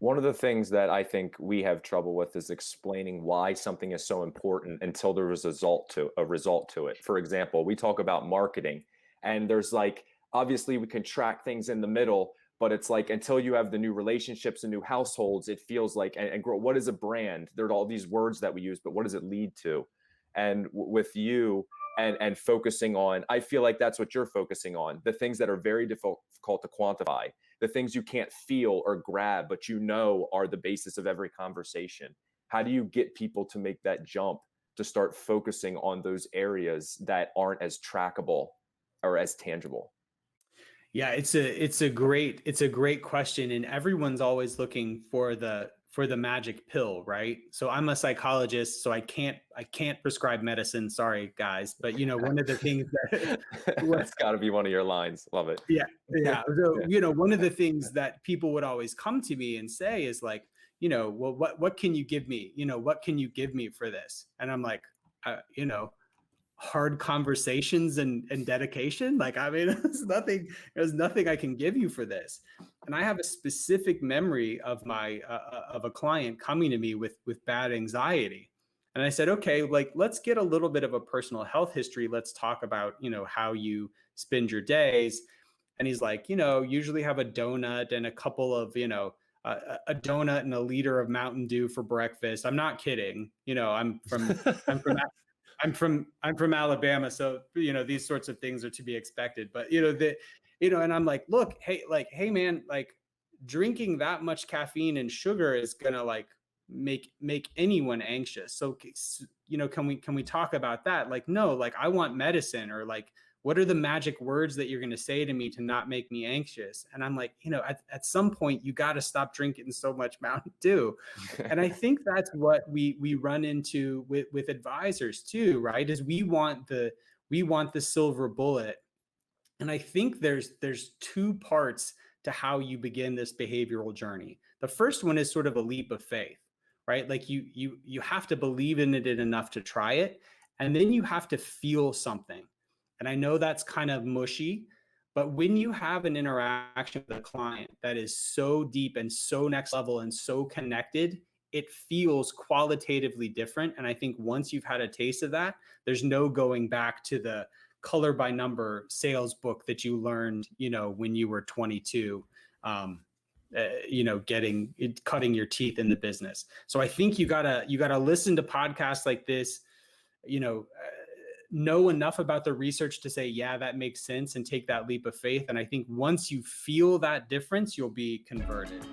One of the things that I think we have trouble with is explaining why something is so important until there is a result to it. For example, we talk about marketing, and there's like, obviously we can track things in the middle, but it's like until you have the new relationships and new households, it feels like, and grow. What is a brand? There are all these words that we use, but what does it lead to? And with you and focusing on, I feel like that's what you're focusing on, the things that are very difficult to quantify, the things you can't feel or grab, but you know are the basis of every conversation. How do you get people to make that jump to start focusing on those areas that aren't as trackable or as tangible? Yeah, it's a great question, and everyone's always looking for the magic pill, right? So I'm a psychologist, so I can't prescribe medicine. Sorry, guys, but one of the things that That's got to be one of your lines. Love it. yeah, yeah. So, one of the things that people would always come to me and say is like, well, what can you give me? What can you give me for this? And I'm like, hard conversations and dedication. Like, I mean, there's nothing I can give you for this. And I have a specific memory of of a client coming to me with bad anxiety. And I said, okay, like, let's get a little bit of a personal health history. Let's talk about, how you spend your days. And he's like, usually have a donut and a couple of, a donut and a liter of Mountain Dew for breakfast. I'm not kidding. I'm from I'm from Alabama, so these sorts of things are to be expected. But and I'm like, look, hey man, like drinking that much caffeine and sugar is gonna like make anyone anxious. So can we talk about that? Like, no, like I want medicine, or like what are the magic words that you're going to say to me to not make me anxious? And I'm like, at some point you got to stop drinking so much Mountain Dew. And I think that's what we run into with advisors too, right? Is we want the silver bullet. And I think there's two parts to how you begin this behavioral journey. The first one is sort of a leap of faith, right? Like you have to believe in it enough to try it, and then you have to feel something. And I know that's kind of mushy, but when you have an interaction with a client that is so deep and so next level and so connected, it feels qualitatively different. And I think once you've had a taste of that, there's no going back to the color by number sales book that you learned, when you were 22, cutting your teeth in the business. So I think you gotta listen to podcasts like this, know enough about the research to say, yeah, that makes sense, and take that leap of faith. And I think once you feel that difference, you'll be converted.